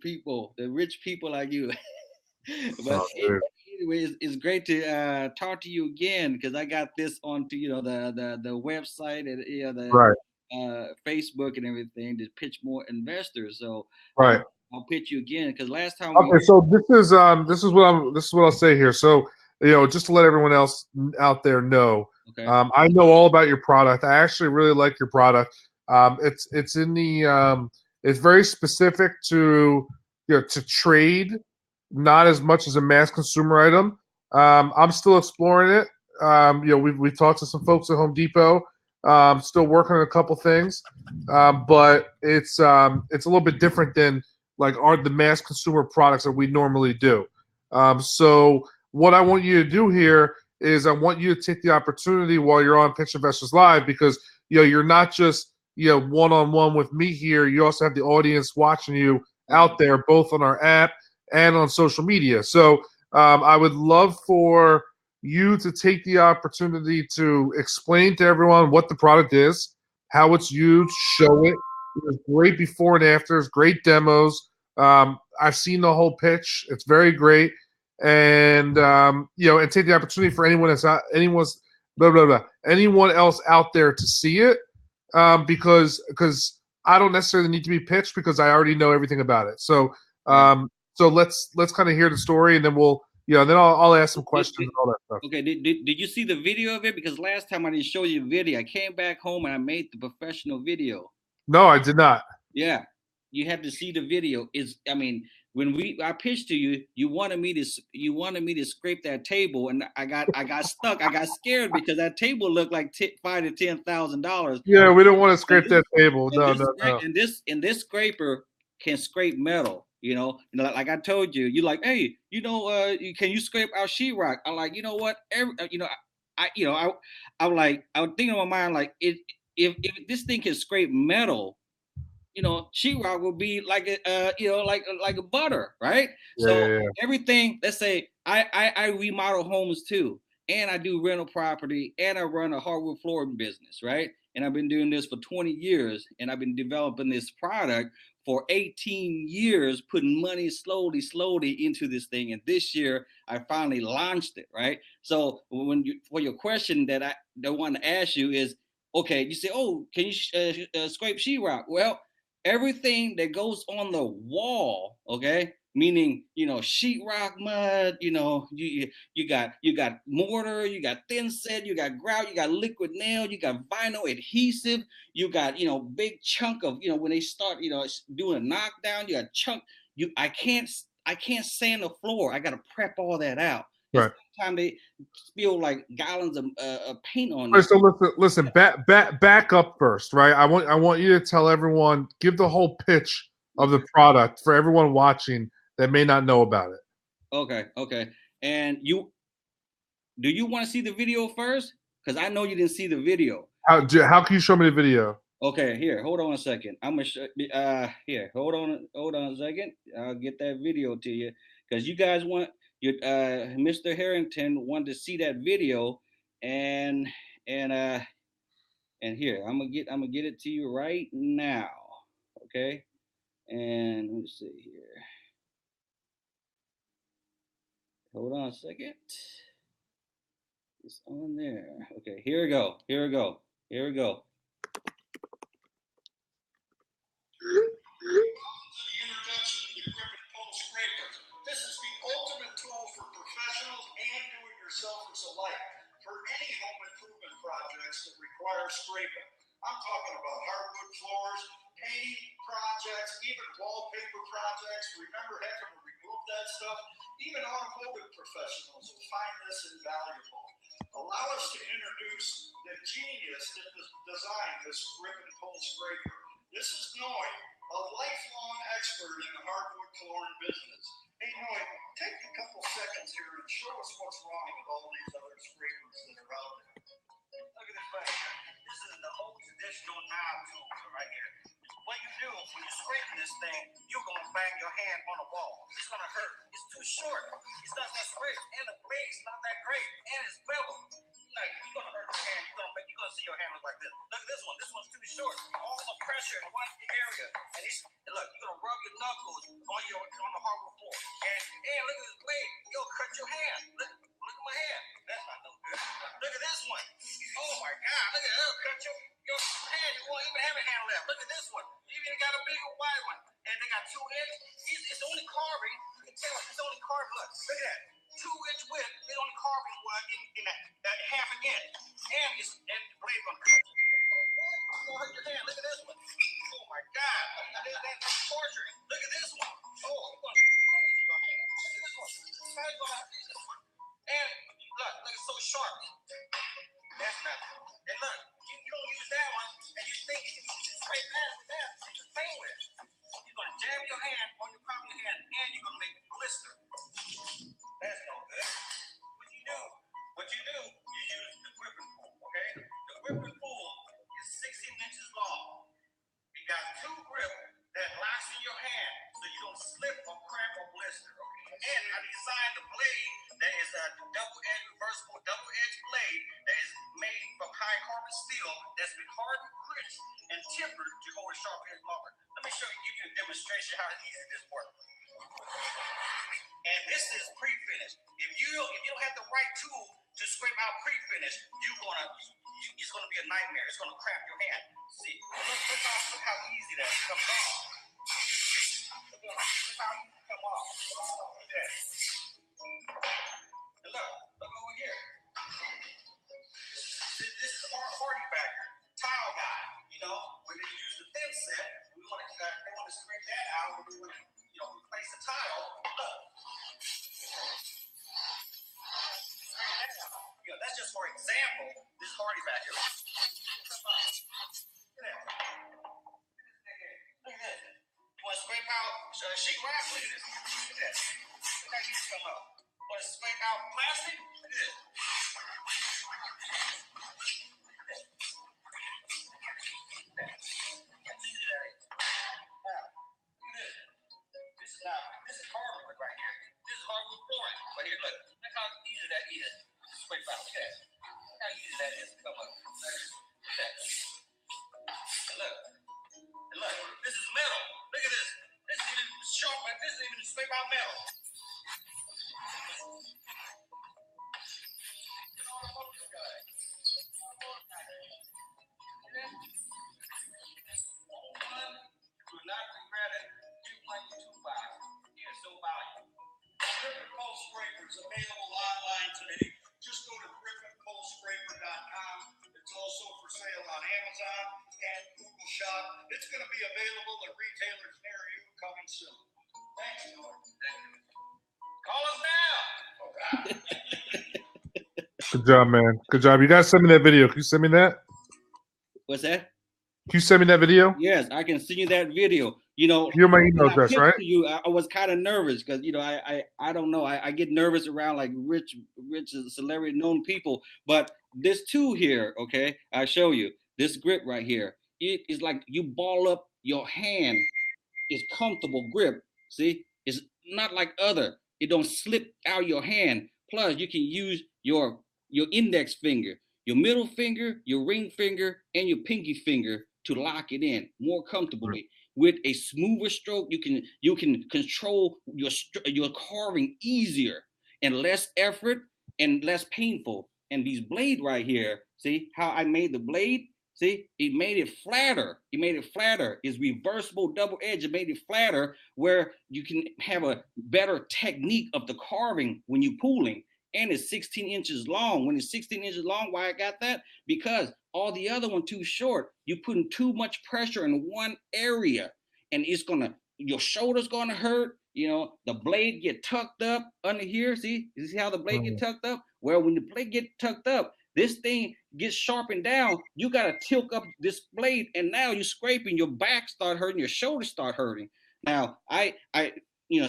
people, the rich people like you. But Oh, dude. anyway, it's great to talk to you again because I got this onto the website and the Right, Facebook and everything to pitch more investors. So right. I'll pitch you again because last time we Okay, so this is what I'll say here. So, just to let everyone else out there know, okay. I know all about your product. I actually really like your product. It's in the it's very specific to to trade, not as much as a mass consumer item. I'm still exploring it. We talked to some folks at Home Depot. Still working on a couple things, but it's a little bit different than like are the mass consumer products that we normally do. So what I want you to do here is I want you to take the opportunity while you're on Pitch Investors Live because you're not just one on one with me here. You also have the audience watching you out there, both on our app and on social media. So I would love for you to take the opportunity to explain to everyone what the product is, how it's used, show it. There's great before and afters, great demos. I've seen the whole pitch; it's very great, and and take the opportunity for anyone else out there to see it, because I don't necessarily need to be pitched because I already know everything about it. So Right. let's kind of hear the story, and then then I'll ask some Did, questions did, and all that stuff. okay. Did you see the video of it? Because last time I didn't show you the video. I came back home and I made the professional video. No, I did not. Yeah, you have to see the video. Is I mean, when I pitched to you, you wanted me to scrape that table, and I got stuck. I got scared because that table looked like $5,000 to $10,000. Yeah, we don't want to scrape And that table. and No, this no, no. and this scraper can scrape metal. Like I told you, you like, hey, can you scrape our sheetrock? I'm like, you know what? I'm like, I was thinking in my mind like, if this thing can scrape metal, sheetrock will be like like a butter, right? Yeah, So yeah, yeah. everything. Let's say I remodel homes too, and I do rental property, and I run a hardwood flooring business, right? And I've been doing this for 20 years, and I've been developing this product for 18 years, putting money slowly into this thing. And this year, I finally launched it, right? So for your question that I want to ask you is, okay, you say, oh, can you scrape sheetrock? Well, everything that goes on the wall, okay, meaning sheetrock, mud, you got mortar, you got thin set, you got grout, you got liquid nail, you got vinyl adhesive, you got big chunk of when they start doing a knockdown, you got chunk. I can't sand the floor. I got to prep all that out. And Right. sometimes they spill like gallons of paint on All right, this. so listen, back up first, right? I want you to tell everyone, give the whole pitch of the product for everyone watching that may not know about it. Okay. And do you want to see the video first? Because I know you didn't see the video. How can you show me the video? Okay, here, hold on a second. I'm gonna show. Here, hold on a second. I'll get that video to you because you guys want your Mr. Harrington wanted to see that video, and and uh and here I'm gonna get it to you right now. Okay, and let me see here. Hold on a second. It's on there. Okay, here we go. Here we go. Here we go. Welcome to the introduction of the Gripandpullscraper. This is the ultimate tool for professionals and do-it-yourselfers alike for any home improvement projects that require scraping. I'm talking about hardwood floors, painting projects, even wallpaper projects. Remember having to remove that stuff? Even automotive professionals will find this invaluable. Allow us to introduce the genius that designed this Gripandpullscraper. This is Noy, a lifelong expert in the hardwood flooring business. Hey, Noy, take a couple seconds here and show us what's wrong with all these other scrapers that are out there. Look at this right here. This is the old traditional knob tool right here. What you do when you're scraping this thing, you're going to bang your hand on a wall. It's going to hurt. It's too short. It's not that scrape. And the blade's not that great. And it's beveled. Like, you're going to hurt your hand. You're going to see your hand look like this. Look at this one. This one's too short. All the pressure in one area. And look, you're gonna rub your knuckles on the hardwood floor. And look at this blade. You'll cut your hand. Look at my hand. That's not no good. Look at this one. Oh my God. Look at that. It'll cut your hand. You won't even have a hand left. Look at this one. You even got a bigger wide one. And they got 2 inch. It's only carving. You can tell it's only carving. Look at that. 2-inch width. It's only carving in that half an inch. And the blade gonna cut you. It's gonna hurt your hand. Look at this one. Oh my God. That's torturing. Look at this one. Oh, it's gonna lose your hand. Look at this one. How you gonna have this one? And look, it's so sharp. That's nothing. And look, you don't use that one, and you think you can straight past with that. It's the same with. You're gonna jam your hand on your palm of your hand, and you're gonna make a blister. That's no good. What you do, you use the gripping pool, okay? The gripping pool is 16 inches long. You got 2 grips that locks in your hand, so you don't slip or crack or blister, okay? And I designed the blade that is a reversible double-edged blade that is made from high carbon steel that's been hardened, greased, and tempered to hold a sharp edge longer. Let me give you a demonstration how easy this works. And this is pre-finished. If you don't have the right tool to scrape out pre-finish, it's gonna be a nightmare. It's gonna cramp your hand. See, look how easy that comes off. Look how easy it come off. Look at that. And look over here. This is a hardy bagger, tile guy. You know, when they use the thin set, they want to scrape that out. We want to replace the tile. Look. That's just for example. This hardy bagger. Look at that. Look at this. You want to scrape out sheet wrap? Look at this. Look at that. Look how easy come up. Want to scrape out plastic? Look at this. This is hardwood right here. This is hardwood flooring. But here, look how easy that is. Scrape out. Look at that. Look how easy that is to come up. Look at that. And look. This is metal. Look at this. This is even sharp. Like this is even scrape out metal. Gripandpullscraper is available online today. Just go to gripandpullscraper.com. It's also for sale on Amazon and Google Shop. It's going to be available at retailers near you coming soon. Thanks, Lord. Call us now. Good job, man. Good job. You guys send me that video. Can you send me that? What's that? Can you send me that video? Yes, I can send you that video. You know, you're my email address, right? I was kind of nervous because I don't know. I get nervous around like rich celebrity known people. But this tool here, okay, I'll show you. This grip right here. It is like you ball up your hand. It's comfortable grip. See, it's not like other. It don't slip out your hand. Plus, you can use your index finger, your middle finger, your ring finger, and your pinky finger to lock it in more comfortably. With a smoother stroke, you can control your carving easier and less effort and less painful. And these blade right here, see how I made the blade? See, it made it flatter. It made it flatter. It's reversible double edge. It made it flatter where you can have a better technique of the carving when you're pulling. And it's 16 inches long. When it's 16 inches long, why I got that? Because all the other one too short. You're putting too much pressure in one area, and your shoulder's gonna hurt. You know, the blade get tucked up under here. See, you see how the blade get tucked up? Well, when the blade get tucked up, this thing gets sharpened down. You gotta tilt up this blade, and now you're scraping. Your back start hurting. Your shoulders start hurting. Now, I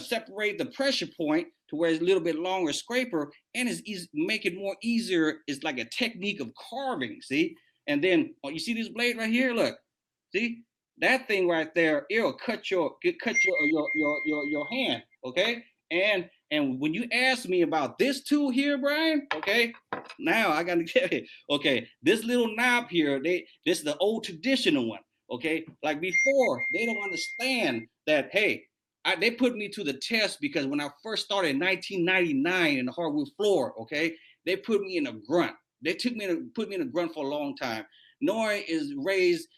separate the pressure point to where it's a little bit longer scraper, and it's easy, make it more easier. It's like a technique of carving, see? And then you see this blade right here? Look, see that thing right there? It'll cut your hand, okay? And when you ask me about this tool here, Brian, okay, now I gotta get it. Okay, this little knob here, this is the old traditional one. Okay, like before, they don't understand that. Hey, they put me to the test because when I first started in 1999 in the hardwood floor, okay, they put me in a grunt. They put me in a grunt for a long time. Noy is raised.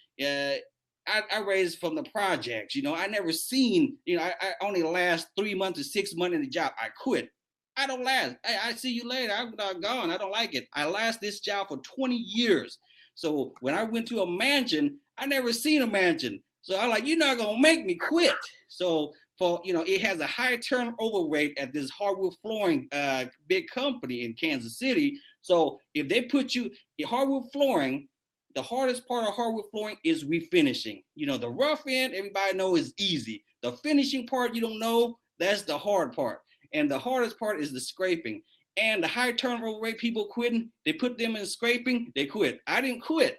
I raised from the projects. I never seen. I only last 3 months to 6 months in the job. I quit. I don't last. Hey, I see you later. I'm gone. I don't like it. I last this job for 20 years. So when I went to a mansion, I never seen a mansion. So I'm like, you're not gonna make me quit. So it has a high turnover rate at this hardwood flooring big company in Kansas City. So if they put you in hardwood flooring, the hardest part of hardwood flooring is refinishing. The rough end, everybody knows is easy. The finishing part, you don't know, that's the hard part. And the hardest part is the scraping. And the high turnover rate, people quitting, they put them in scraping, they quit. I didn't quit.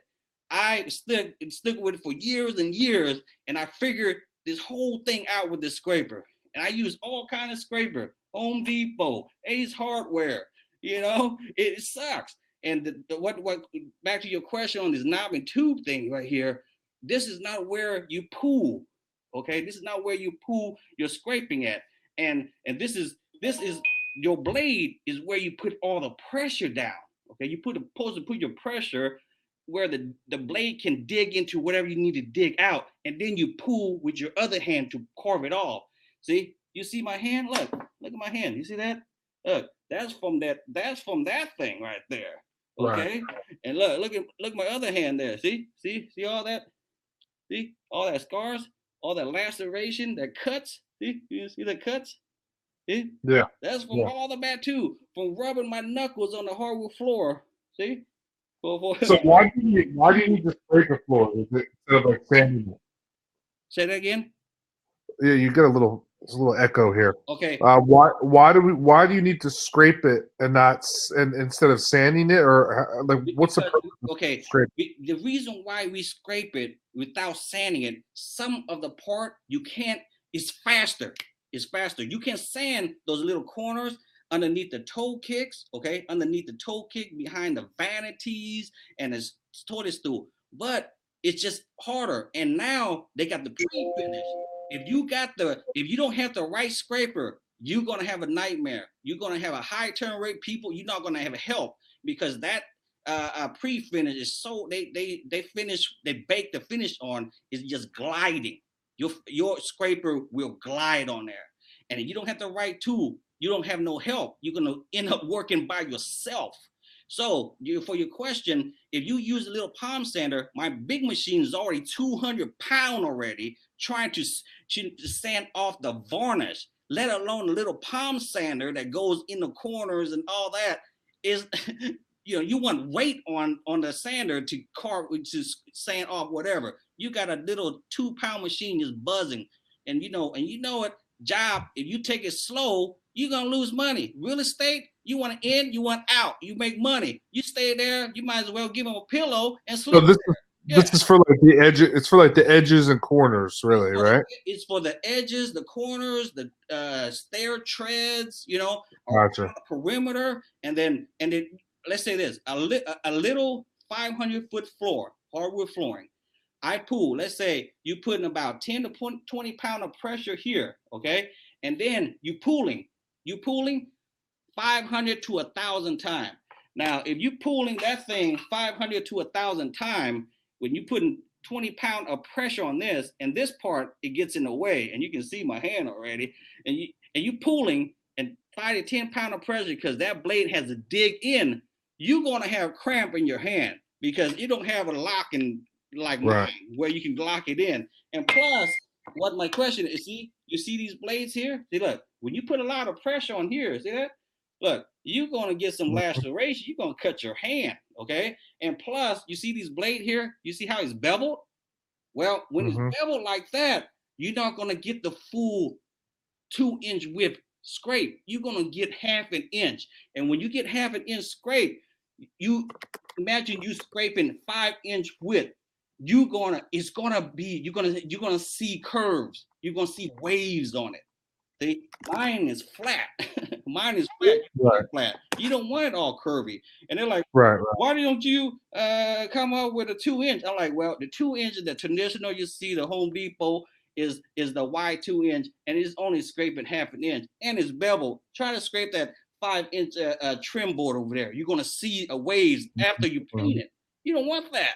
I stuck with it for years and years, and I figured this whole thing out with the scraper. And I use all kinds of scraper, Home Depot, Ace Hardware. It sucks. And what back to your question on this knob and tube thing right here, this is not where you pull. Okay, this is not where you pull your scraping at. And this is your blade is where you put all the pressure down. Okay, supposed to put your pressure where the blade can dig into whatever you need to dig out, and then you pull with your other hand to carve it off. See, you see my hand? Look at my hand. You see that? Look, that's from that thing right there. Okay, right. And look my other hand there. See all that? See all that scars, all that laceration, that cuts. See, you see the cuts? See? Yeah. That's from all the that too, from rubbing my knuckles on the hardwood floor. See? So why do you need to scrape the floor instead of like sanding it? Say that again. Yeah, you get a little echo here. Okay. Why do you need to scrape it and not instead of sanding it, or like what's the purpose? Okay. The reason why we scrape it without sanding it, some of the part you can't. It's faster. It's faster. You can sand those little corners underneath the toe kicks, okay, underneath the toe kick, behind the vanities and the toilet stool, but it's just harder. And now they got the pre-finish. If you don't have the right scraper, you're gonna have a nightmare. You're gonna have a high turn rate. People, you're not gonna have help because that pre-finish is so they bake the finish on is just gliding. Your scraper will glide on there, and if you don't have the right tool, you don't have no help. You're gonna end up working by yourself. So for your question, if you use a little palm sander, my big machine is already 200 pounds already, trying to sand off the varnish, let alone a little palm sander that goes in the corners and all that is, you want weight on the sander to sand off whatever. You got a little 2-pound machine just buzzing, and you know it. Job, if you take it slow, you're gonna lose money. Real estate, you want in, you want out. You make money. You stay there. You might as well give them a pillow and sleep. So this is for like the edge. It's for like the edges and corners, really, right? It's for the edges, the corners, the stair treads. Gotcha. The perimeter, and then let's say this: a little 500-foot floor, hardwood flooring. I pull, let's say you put in about 10 to 20 pounds of pressure here, okay? And then you pulling 500 to 1,000 times. Now, if you pulling that thing 500 to 1,000 times, when you putting 20 pounds of pressure on this, and this part, it gets in the way, and you can see my hand already, and you pulling and 5 to 10 pounds of pressure because that blade has to dig in, you're gonna have cramp in your hand because you don't have a lock and like right. Where you can lock it in. And plus, what my question is, you see these blades here? See, look, when you put a lot of pressure on here, see that? Look, you're gonna get some laceration, you're gonna cut your hand, okay? And plus, you see these blade here? You see how it's beveled? Well, when it's beveled like that, you're not gonna get the full 2-inch width scrape. You're gonna get half an inch. And when you get half an inch scrape, you imagine you scraping 5-inch width. You're gonna see curves. You're gonna see waves on it. See, mine is flat. Mine is flat. Right. Flat. You don't want it all curvy. And they're like, Right. why don't you come up with a 2-inch? I'm like, well, the 2-inch is the traditional. You see the Home Depot is the wide 2-inch, and it's only scraping half an inch, and it's beveled. Try to scrape that 5-inch trim board over there. You're gonna see a waves after you paint it. You don't want that.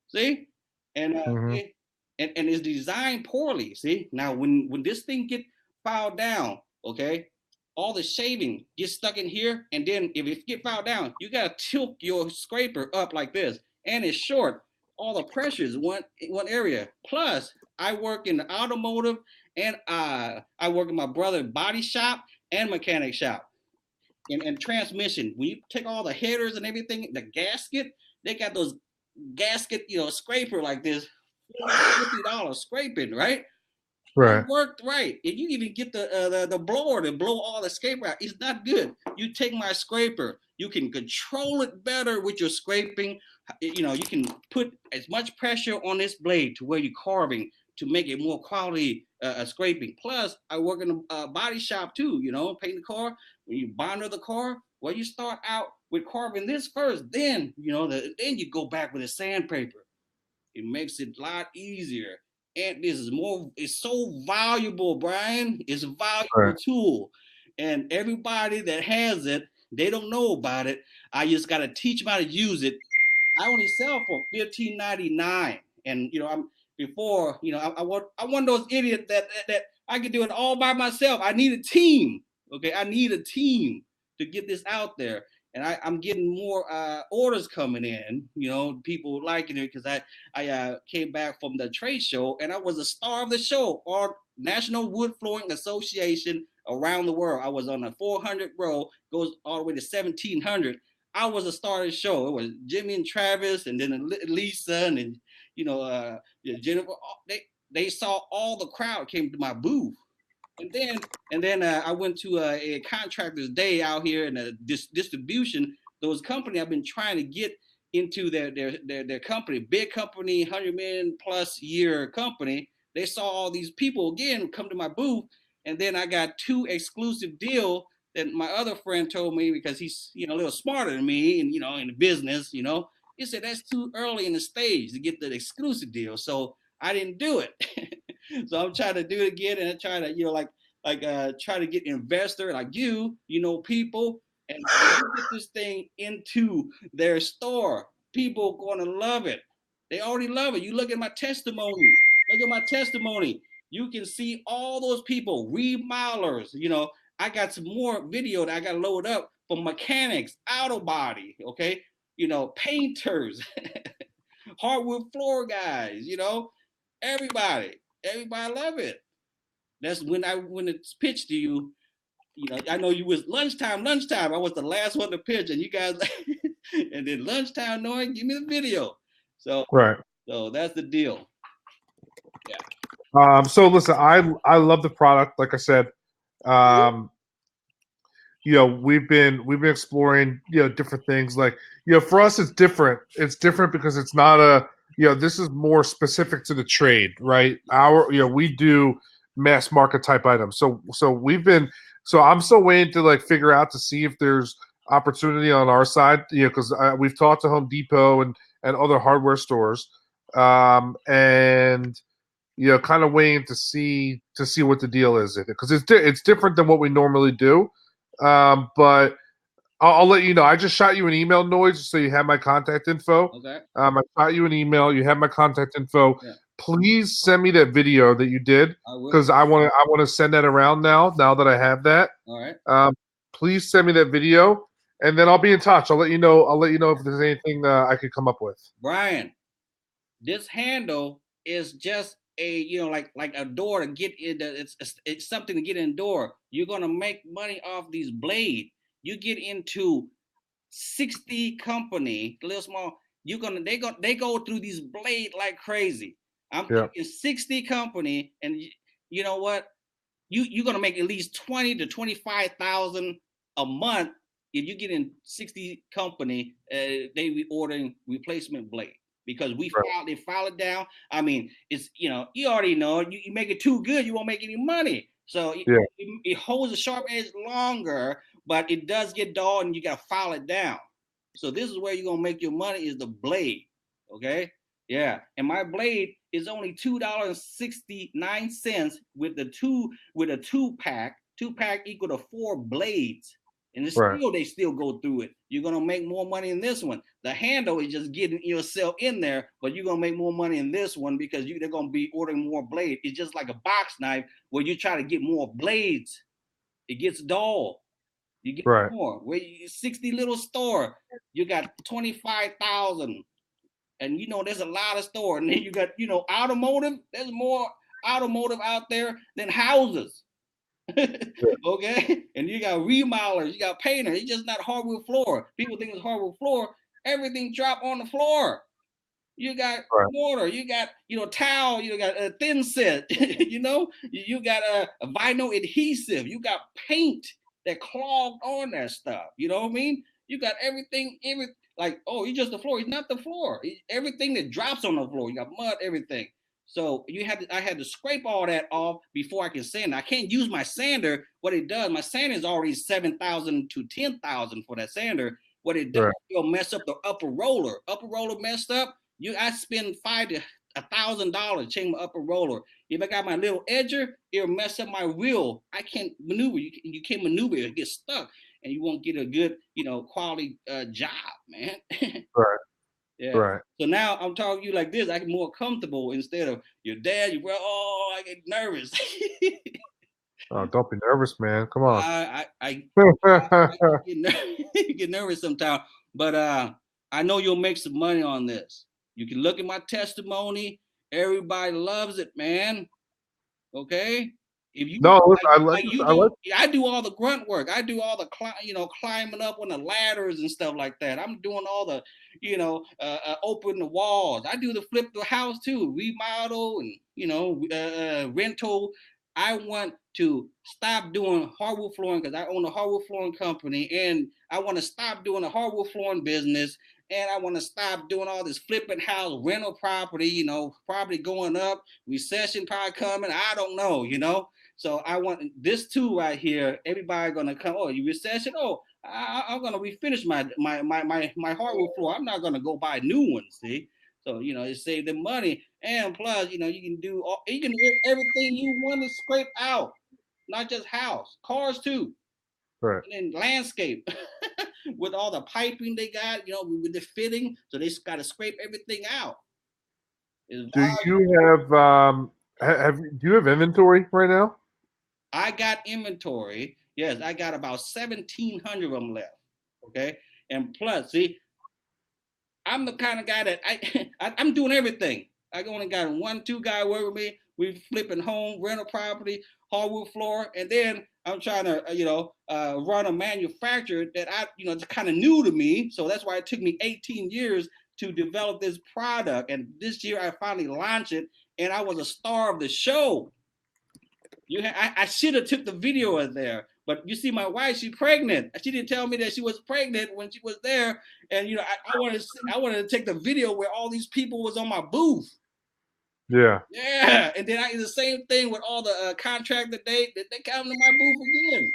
See, and and it's designed poorly. See, now when this thing get filed down, okay, all the shaving gets stuck in here, and then if it get filed down, you gotta tilt your scraper up like this, and it's short. All the pressure is one area. Plus, I work in the automotive, and I work in my brother's body shop and mechanic shop. And transmission, when you take all the headers and everything, the gasket, they got those gasket, scraper like this, $50 scraping, right? Right. It worked right. And you even get the blower to blow all the scraper out. It's not good. You take my scraper, you can control it better with your scraping. You can put as much pressure on this blade to where you're carving to make it more quality scraping. Plus, I work in a body shop too, paint the car. When you binder the car, well, you start out with carving this first, then, then you go back with a sandpaper. It makes it a lot easier. And this is it's so valuable, Brian. It's a valuable tool. And everybody that has it, they don't know about it. I just got to teach them how to use it. I only sell for $15.99. And, I'm before, I want those idiots that I can do it all by myself. I need a team. Okay. I need a team to get this out there. And I'm getting more orders coming in, people liking it because I came back from the trade show and I was a star of the show, or National Wood Flooring Association around the world. I was on the 400 row, goes all the way to 1700. I was a star of the show. It was Jimmy and Travis, and then Lisa, and Jennifer. They saw all the crowd came to my booth. And then I went to a contractor's day out here in a distribution. Those company I've been trying to get into their company, big company, 100 million plus year company. They saw all these people again come to my booth, and then I got 2 exclusive deal that my other friend told me, because he's a little smarter than me, and in the business, he said that's too early in the stage to get the exclusive deal, so I didn't do it. So I'm trying to do it again, and I try to try to get investor like people, and get this thing into their store. People are going to love it. They already love it. You look at my testimony. Look at my testimony. You can see all those people, remodelers. I got some more video that I got to load up from mechanics, auto body, okay? Painters, hardwood floor guys, everybody love it. That's when it's pitched to you. I know you was lunchtime. I was the last one to pitch, and you guys, and then lunchtime, Noy, give me the video. So that's the deal. Yeah. So listen, I love the product. Like I said, we've been exploring different things. Like for us, it's different. It's different because it's not this is more specific to the trade, right? We do mass market type items. So I'm still waiting to figure out to see if there's opportunity on our side, because we've talked to Home Depot and other hardware stores, and kind of waiting to see what the deal is, because it's different than what we normally do. But I'll let you know. I just shot you an email, Noise, so you have my contact info. Okay. I shot you an email. You have my contact info. Yeah. Please send me that video that you did, because I want to send that around now that I have that. All right. Please send me that video, and then I'll be in touch. I'll let you know if there's anything I could come up with. Brian, this handle is just a like a door to get in. It's something to get in the door. You're gonna make money off these blades. You get into 60 company, little small. They go through these blade like crazy. I'm thinking 60 company, and you know what? You're gonna make at least 20 to 25,000 a month if you get in 60 company. They be ordering replacement blade, because they file it down. I mean, it's you already know, you make it too good, you won't make any money. So Yeah. it holds the sharp edge longer, but it does get dull and you got to file it down. So this is where you're going to make your money is the blade. Okay. Yeah. And my blade is only $2.69 with a two pack. 2-pack equal to 4 blades. And it's Right. still, they still go through it. You're going to make more money in this one. The handle is just getting yourself in there, but you're going to make more money in this one because they're going to be ordering more blade. It's just like a box knife where you try to get more blades. It gets dull. You get Right. more. Where 60 little store, you got 25,000. And there's a lot of store. And then you got, automotive. There's more automotive out there than houses. Okay, and you got remodelers, you got painters. It's just not hardwood floor. People think it's hardwood floor. Everything drop on the floor. You got mortar, you got towel, you got a thin set. you got a vinyl adhesive. You got paint that clogged on that stuff. You know what I mean? You got everything. It's just the floor. It's not the floor. Everything that drops on the floor. You got mud, everything. So I had to scrape all that off before I can sand. I can't use my sander. What it does, my sander is already 7,000 to 10,000 for that sander. What it does, it'll mess up the upper roller. Upper roller messed up. I spend $500 to $1,000 changing my upper roller. If I got my little edger, it'll mess up my wheel. I can't maneuver. You can't maneuver. It gets stuck, and you won't get a good quality job, man. Right. Yeah. Right. So now I'm talking to you like this. I get more comfortable instead of your dad. I get nervous. Oh, don't be nervous, man. Come on. I get nervous sometimes, but I know you'll make some money on this. You can look at my testimony. Everybody loves it, man. Okay. If you I do all the grunt work. I do all the climbing up on the ladders and stuff like that. I'm doing all the open the walls. I do the flip the house too, remodel and rental. I want to stop doing hardwood flooring because I own a hardwood flooring company, and I want to stop doing the hardwood flooring business, and I want to stop doing all this flipping house rental property. Property going up, recession probably coming. I don't know. So I want this tool right here. Everybody gonna come. Oh, you recession? Oh, I'm gonna refinish my hardwood floor. I'm not gonna go buy new ones. See, so it save them money, and plus you can do everything you want to scrape out, not just house, cars too, right. and then landscape with all the piping they got, with the fitting. So they got to scrape everything out. Do you have inventory right now? I got inventory. Yes, I got about 1,700 of them left. Okay, and plus, see, I'm the kind of guy that I'm doing everything. I only got 1-2 guy work with me. We flipping home rental property, hardwood floor, and then I'm trying to run a manufacturer that it's kind of new to me. So that's why it took me 18 years to develop this product. And this year I finally launched it, and I was a star of the show. I should have took the video of there, but you see, my wife, she's pregnant. She didn't tell me that she was pregnant when she was there, and I wanted to take the video where all these people was on my booth. Yeah. Yeah, and then I did the same thing with all the contractor they come to my booth again.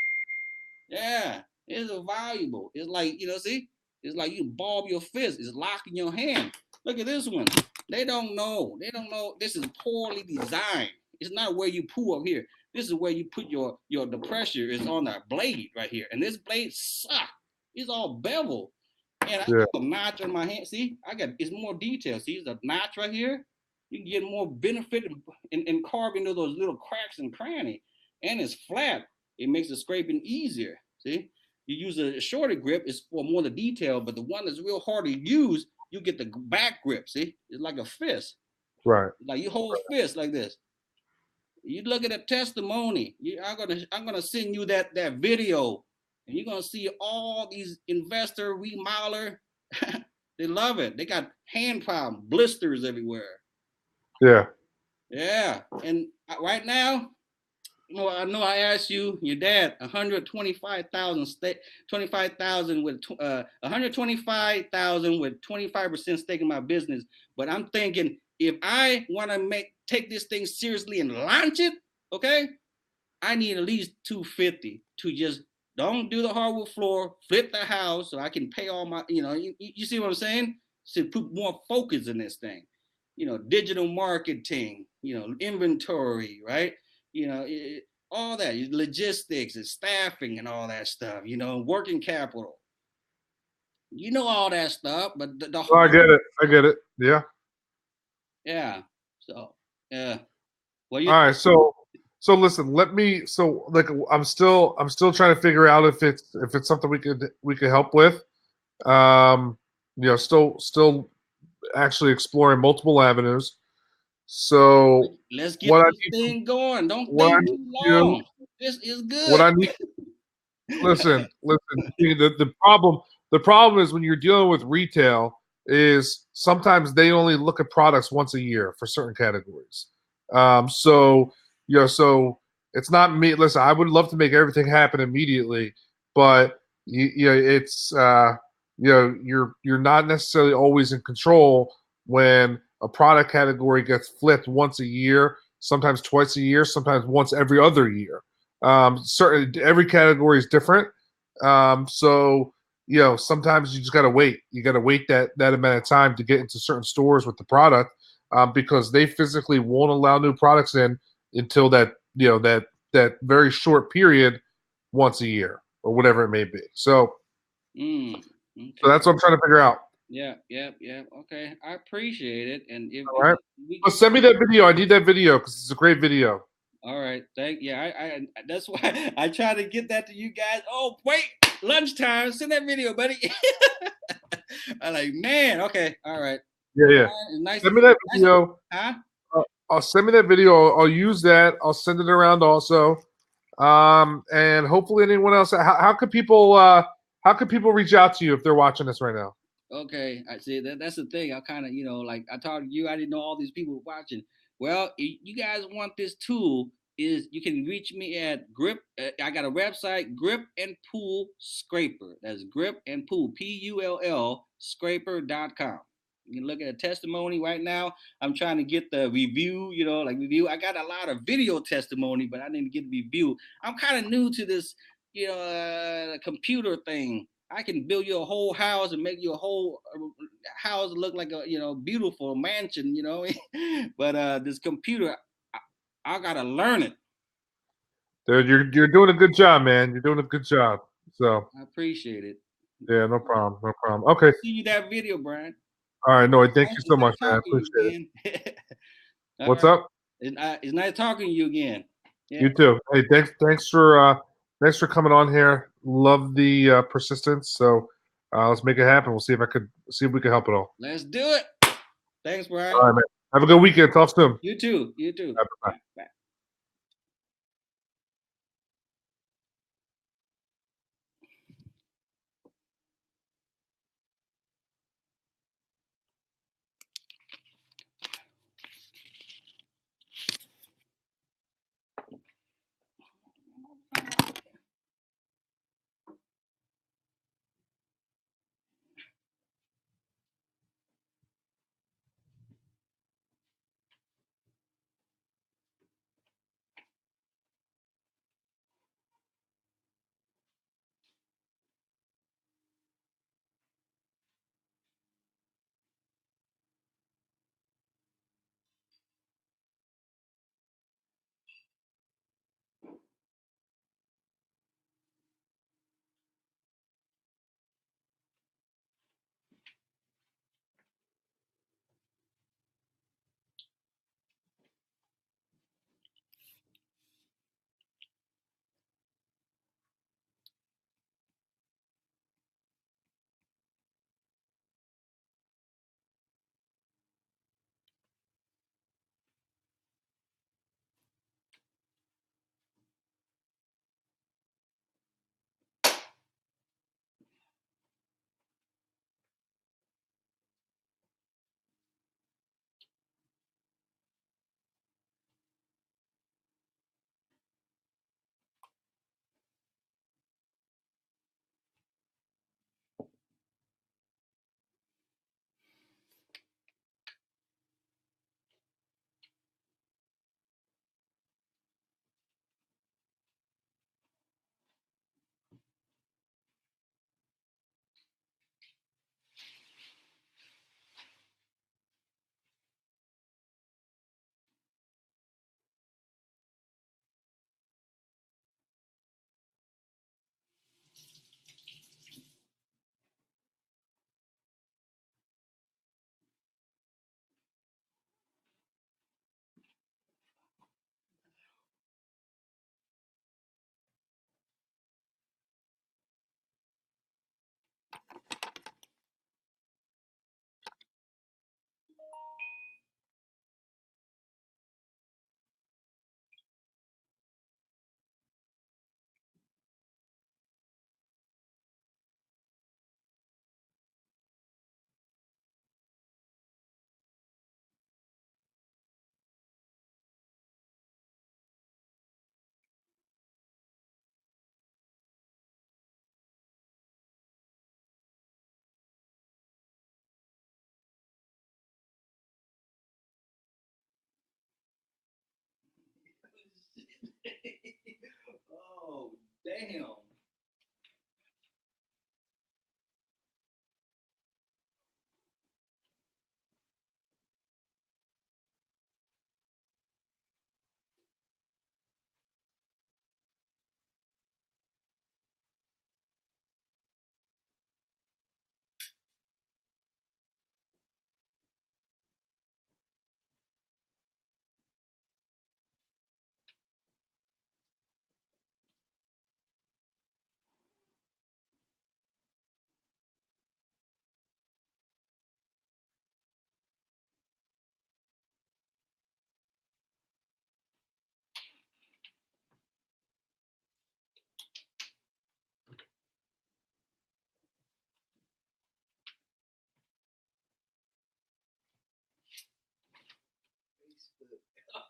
Yeah, it's valuable. It's like see, it's like you ball your fist. It's locking your hand. Look at this one. They don't know. This is poorly designed. It's not where you pull up here. This is where you put the pressure is on the blade right here. And this blade sucks. It's all bevel. And I got a notch on my hand. See, it's more detail. See, the notch right here. You can get more benefit in carving into those little cracks and cranny. And it's flat. It makes the scraping easier. See, you use a shorter grip, it's for more the detail, but the one that's real hard to use, you get the back grip. See, it's like a fist. Right. Like you hold a fist like this. You look at a testimony. I'm gonna send you that video, and you're gonna see all these investor remodeler. They love it. They got hand problem, blisters everywhere. Yeah. Yeah, and right now, I know I asked you, your dad, 125,000 with 125,000 with 25% stake in my business. But I'm thinking if I want to take this thing seriously and launch it, okay, I need at least 250 to just don't do the hardwood floor, flip the house so I can pay all my, you see what I'm saying? To put more focus in this thing, digital marketing, inventory, right? All that logistics and staffing and all that stuff, working capital, all that stuff, but the Oh, I hard, get it. I get it. Yeah. yeah. So, yeah. Well, All right. So listen, like I'm still trying to figure out if it's something we could help with. Um, still actually exploring multiple avenues. So let's what get I this need thing going. Don't what I think need too to do long. This is what good. I need listen. The problem is when you're dealing with retail is sometimes they only look at products once a year for certain categories. So it's not me. Listen, I would love to make everything happen immediately, but it's you're not necessarily always in control when a product category gets flipped once a year, sometimes twice a year, sometimes once every other year. Certainly, every category is different. So sometimes you just gotta wait. You gotta wait that amount of time to get into certain stores with the product, because they physically won't allow new products in until that very short period once a year or whatever it may be. Mm, So okay. that's what I'm trying to figure out. Yeah, yeah, yeah. Okay. I appreciate it. And All right. we Well, can, send me that video. I need that video because it's a great video. all right. Yeah, I that's why I try to get that to you guys. Oh, wait, lunchtime. Send that video, buddy. I'm like, man, okay, all right. Yeah, yeah. It's nice, Send me that nice, video. huh? I'll send me that video. I'll use that. I'll send it around also. And hopefully anyone else. How could people reach out to you if they're watching this right now? Okay, I see that's the thing. I kind of, like I talked to you, I didn't know all these people were watching. Well, if you guys want this tool, is you can reach me at Grip. I got a website, Grip and Pool Scraper. That's Grip and Pool, Pull Scraper.com. You can look at a testimony right now. I'm trying to get the review, like review. I got a lot of video testimony, but I didn't get the review. I'm kind of new to this, computer thing. I can build you a whole house and make you a whole house look like a beautiful mansion, but this computer, I gotta learn it. Dude, you're doing a good job, man. You're doing a good job. So I appreciate it. yeah, no problem, no problem. Okay, See you that video, Brian. all right, Noy. Thank you It's so nice much, man. I talking to you appreciate it. again. All What's right, up? it's nice talking to you again. Yeah. You too. Hey, thanks for coming on here. Love the persistence. So let's make it happen. We'll see if we can help it all. Let's do it. Thanks, All Brian. right, man. Have a good weekend. Talk soon. You too. You too. Bye. Bye. Oh, damn.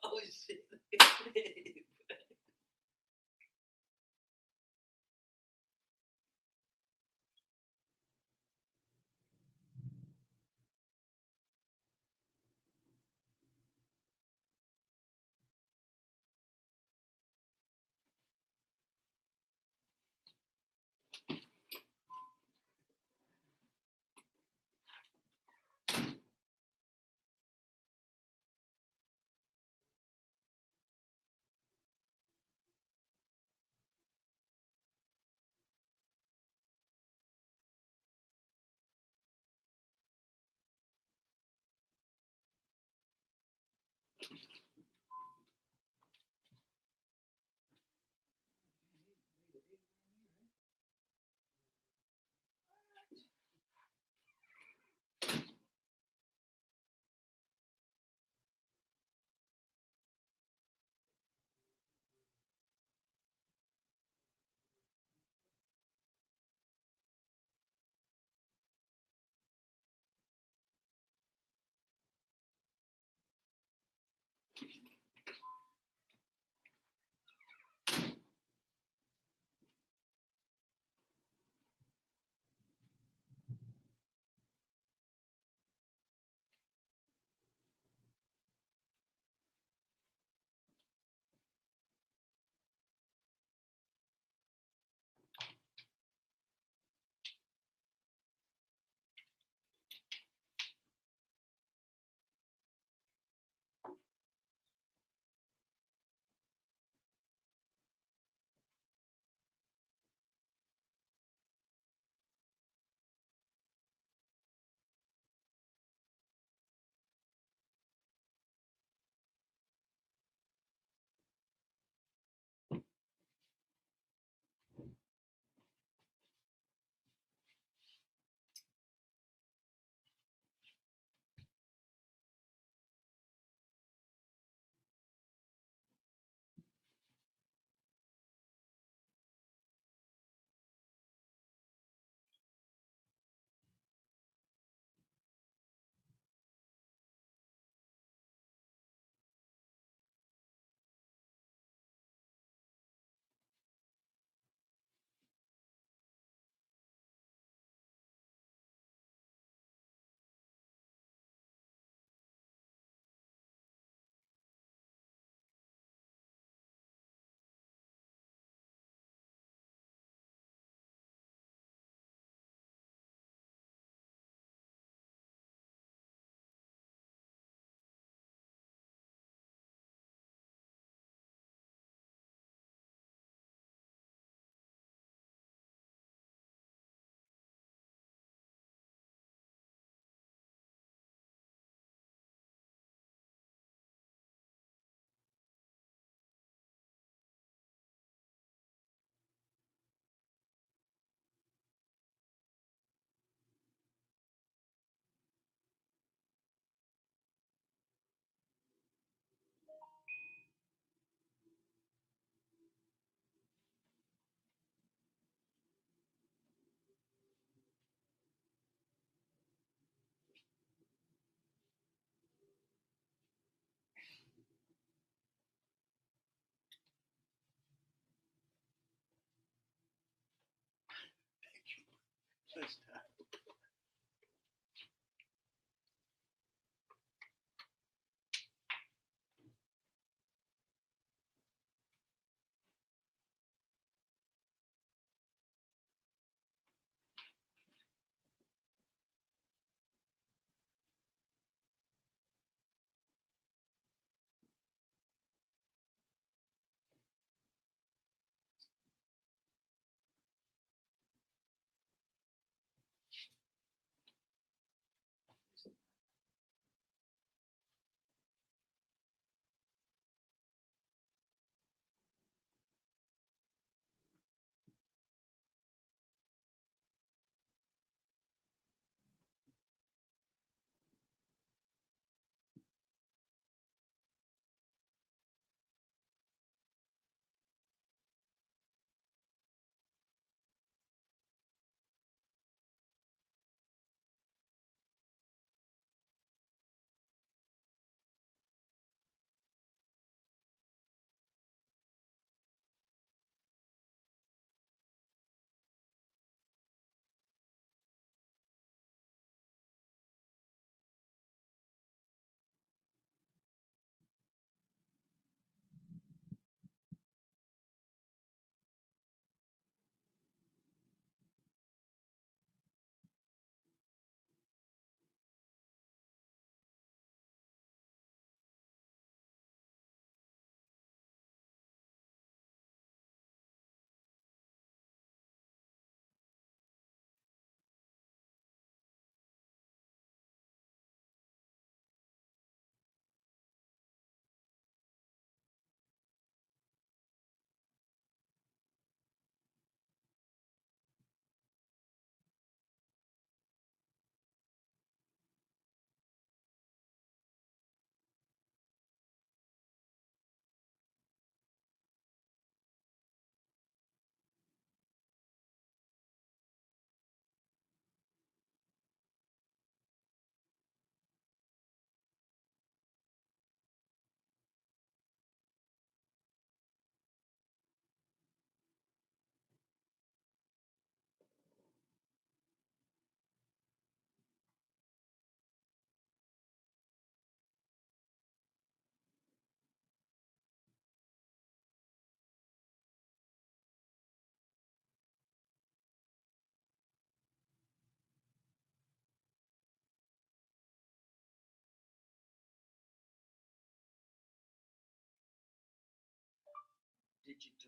Oh shit.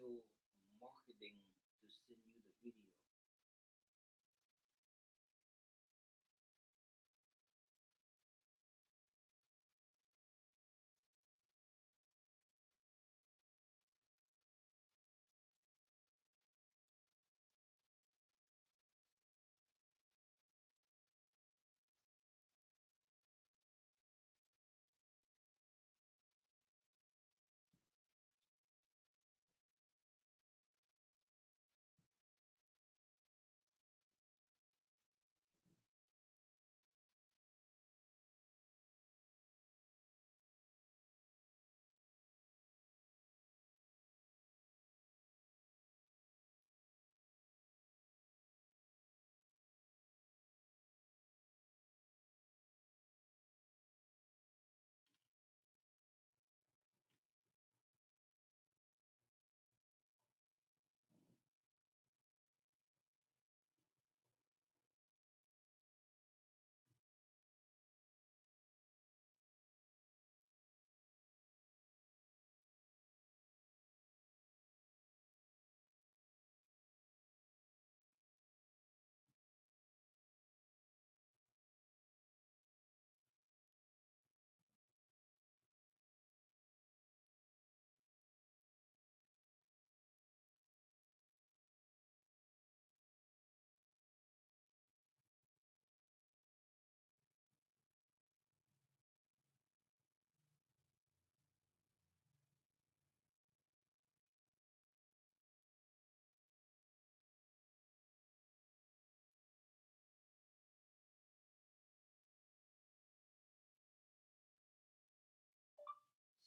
to marketing to send you the video?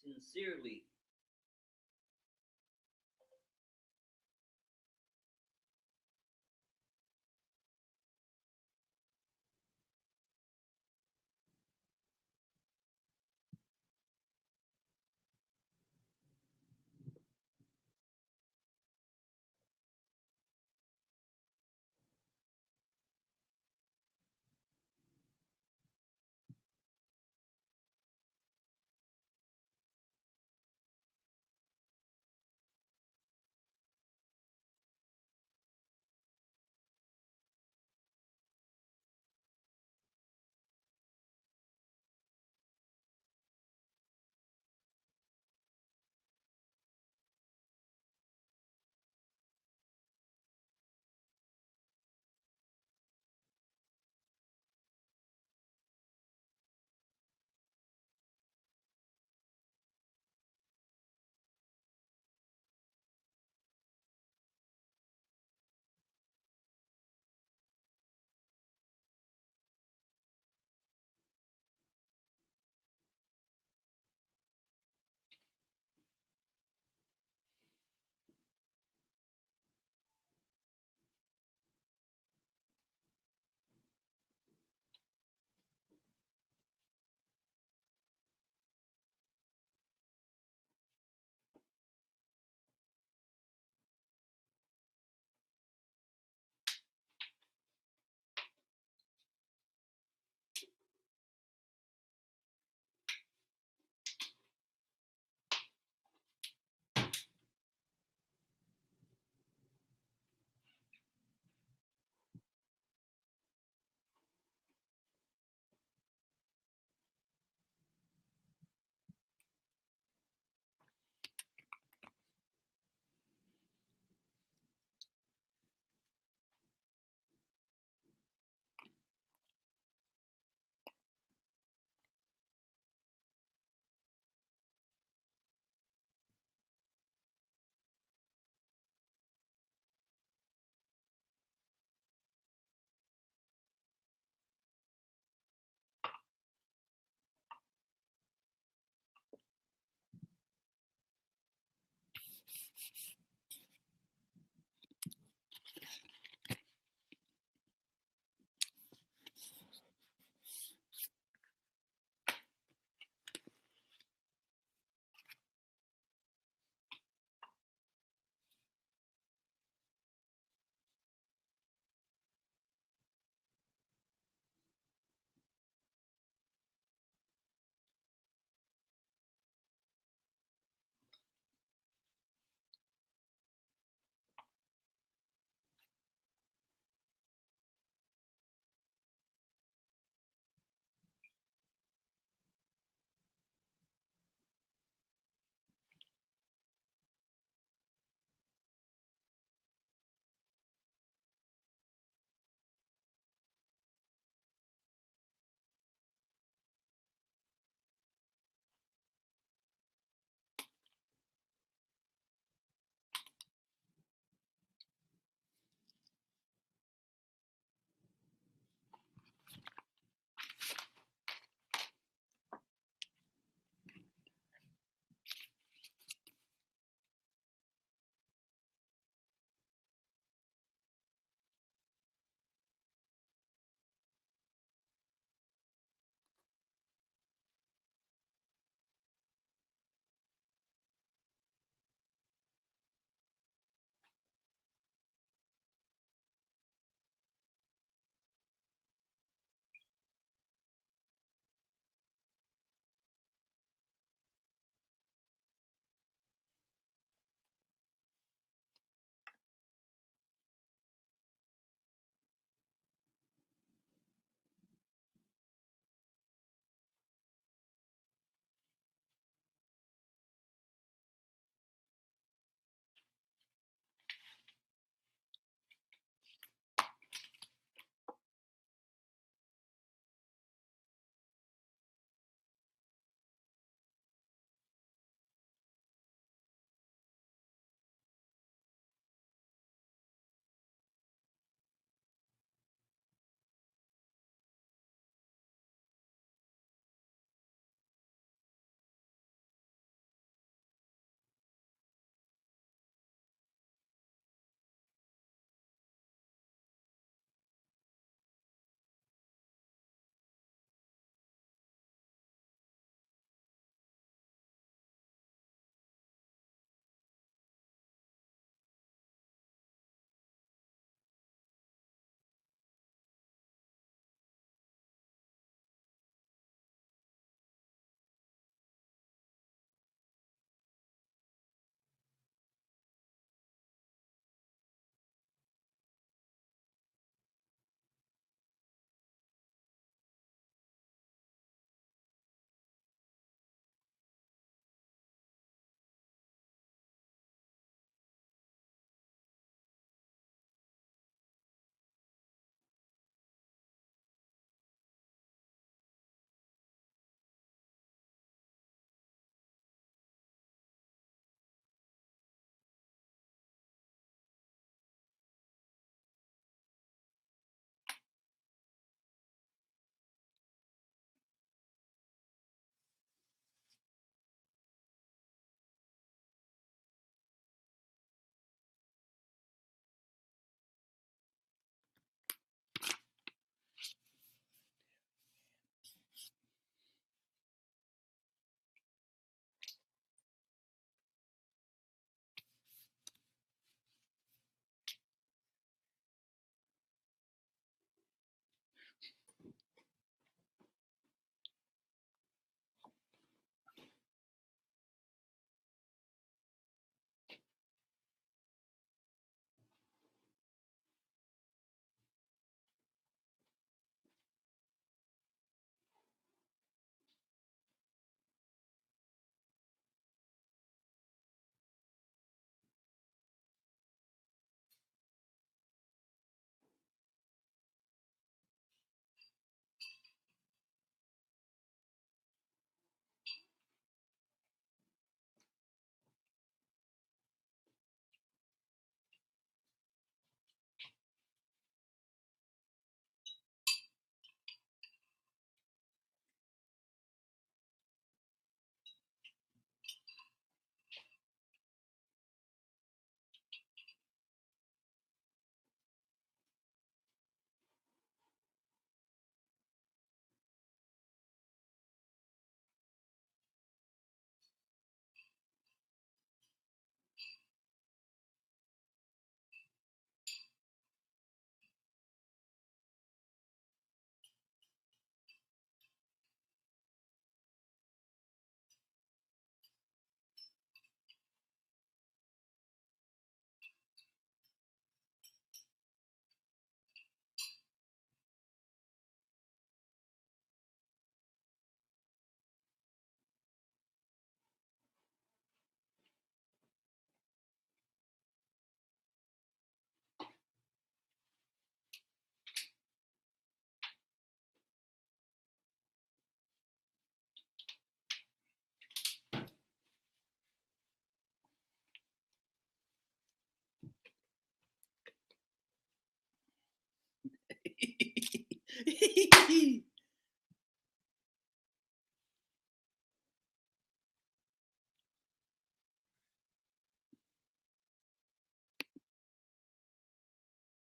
Sincerely,